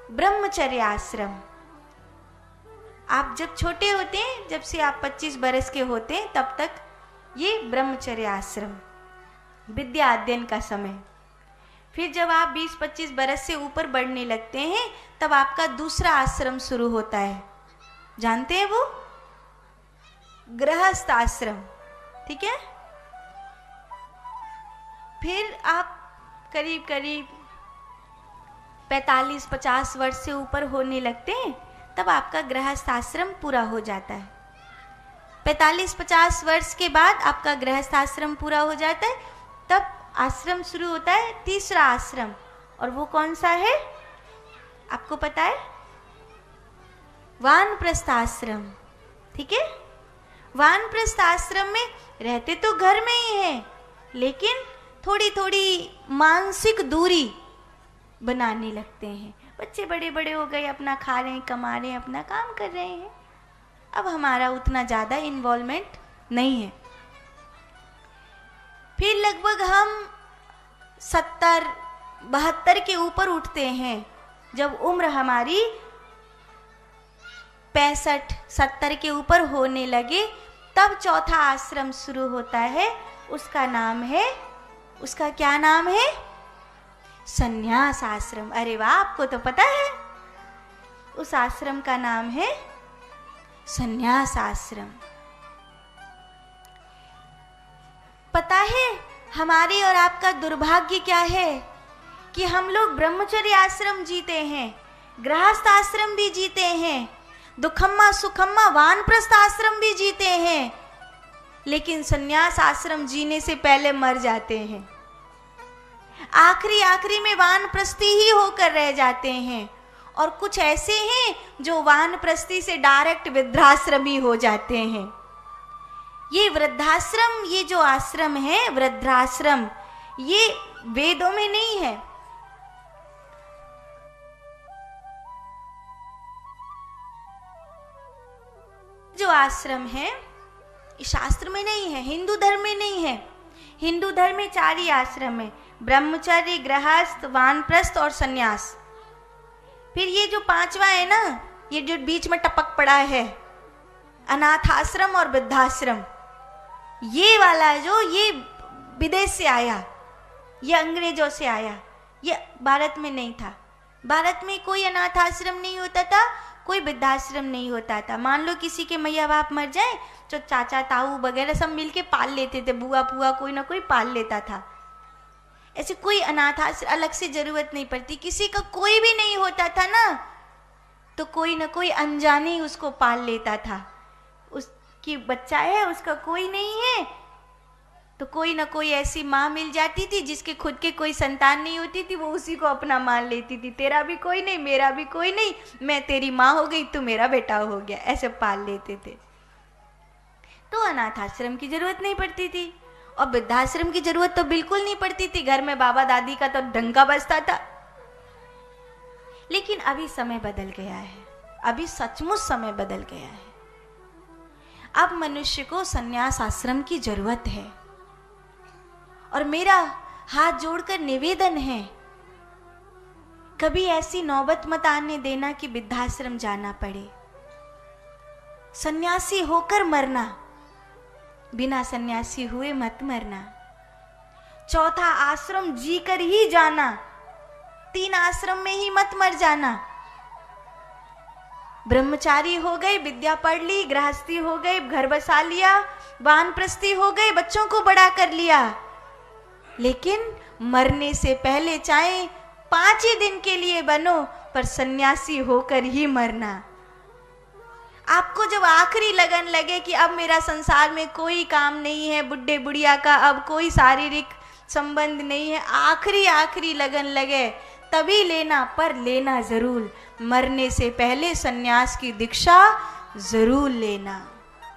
ब्रह्मचर्य आश्रम। आप जब छोटे होते हैं, जब से आप 25 बरस के होते हैं, तब तक ये ब्रह्मचर्य आश्रम, विद्या अध्ययन का समय। फिर जब आप 20-25 बरस से ऊपर बढ़ने लगते हैं, तब आपका दूसरा आश्रम शुरू होता है। जानते हैं वो? गृहस्थ आश्रम। ठीक है। फिर आप करीब करीब 45-50 वर्ष से ऊपर होने लगते हैं, तब आपका गृहस्थ आश्रम पूरा हो जाता है। 45-50 वर्ष के बाद आपका गृहस्थ आश्रम पूरा हो जाता है, तब आश्रम शुरू होता है तीसरा आश्रम। और वो कौन सा है? आपको पता है? वानप्रस्थ आश्रम। ठीक है। वानप्रस्थ आश्रम में रहते तो घर में ही हैं, लेकिन थोड़ी थोड़ी मानसिक दूरी बनाने लगते हैं। बच्चे बड़े बड़े हो गए, अपना खा रहे हैं, कमा रहे हैं, अपना काम कर रहे हैं, अब हमारा उतना ज़्यादा इन्वॉल्वमेंट नहीं है। फिर लगभग हम 70-72 के ऊपर उठते हैं, जब उम्र हमारी 65-70 के ऊपर होने लगे, तब चौथा आश्रम शुरू होता है। उसका नाम है, उसका क्या नाम है? संन्यास आश्रम। अरे वाह, आपको तो पता है। उस आश्रम का नाम है संन्यास आश्रम। पता है हमारे और आपका दुर्भाग्य क्या है कि हम लोग ब्रह्मचर्य आश्रम जीते हैं, गृहस्थ आश्रम भी जीते हैं, दुखम्मा सुखम्मा वानप्रस्थ आश्रम भी जीते हैं, लेकिन संन्यास आश्रम जीने से पहले मर जाते हैं। आखिरी में वानप्रस्थी ही होकर रह जाते हैं। और कुछ ऐसे हैं जो वानप्रस्थी से डायरेक्ट वृद्धाश्रमी हो जाते हैं। ये वृद्धाश्रम, ये जो आश्रम है वृद्धाश्रम, ये वेदों में नहीं है। जो आश्रम है शास्त्र में नहीं है, हिंदू धर्म में नहीं है। हिंदू धर्म में 4 ही आश्रम है, ब्रह्मचर्य, गृहस्थ, वानप्रस्थ और संन्यास। फिर ये जो 5वां है ना, ये जो बीच में टपक पड़ा है, अनाथ आश्रम और वृद्धाश्रम, ये वाला जो ये विदेश से आया, ये अंग्रेजों से आया, ये भारत में नहीं था। भारत में कोई अनाथ आश्रम नहीं होता था, कोई वृद्धाश्रम नहीं होता था। मान लो किसी के मैया बाप मर जाए तो चाचा ताऊ वगैरह सब मिलके पाल लेते थे, बुआ फुआ कोई ना कोई पाल लेता था। ऐसे कोई अनाथ आश्रम अलग से जरूरत नहीं पड़ती। किसी का कोई भी नहीं होता था ना, तो कोई ना कोई अनजाने ही उसको पाल लेता था। उसकी बच्चा है, उसका कोई नहीं है, तो कोई ना कोई ऐसी माँ मिल जाती थी जिसके खुद के कोई संतान नहीं होती थी, वो उसी को अपना मान लेती थी। तेरा भी कोई नहीं, मेरा भी कोई नहीं, मैं तेरी माँ हो गई, तू मेरा बेटा हो गया, ऐसे पाल लेते थे। तो अनाथ आश्रम की जरूरत नहीं पड़ती थी, और वृद्धाश्रम की जरूरत तो बिल्कुल नहीं पड़ती थी। घर में बाबा दादी का तो डंका बजता था। लेकिन अभी समय बदल गया है, अभी सचमुच समय बदल गया है। अब मनुष्य को संन्यास आश्रम की जरूरत है। और मेरा हाथ जोड़कर निवेदन है, कभी ऐसी नौबत मत आने देना कि वृद्धाश्रम जाना पड़े। सन्यासी होकर मरना, बिना सन्यासी हुए मत मरना। चौथा आश्रम जीकर ही जाना, 3 आश्रम में ही मत मर जाना। ब्रह्मचारी हो गए, विद्या पढ़ ली, गृहस्थी हो गए, घर बसा लिया, वानप्रस्थी हो गए, बच्चों को बड़ा कर लिया, लेकिन मरने से पहले चाहे 5 ही दिन के लिए बनो, पर सन्यासी होकर ही मरना। आपको जब आखिरी लगन लगे कि अब मेरा संसार में कोई काम नहीं है, बुढ़े बुढ़िया का अब कोई शारीरिक संबंध नहीं है, आखिरी लगन लगे, तभी लेना, पर लेना जरूर। मरने से पहले सन्यास की दीक्षा जरूर लेना।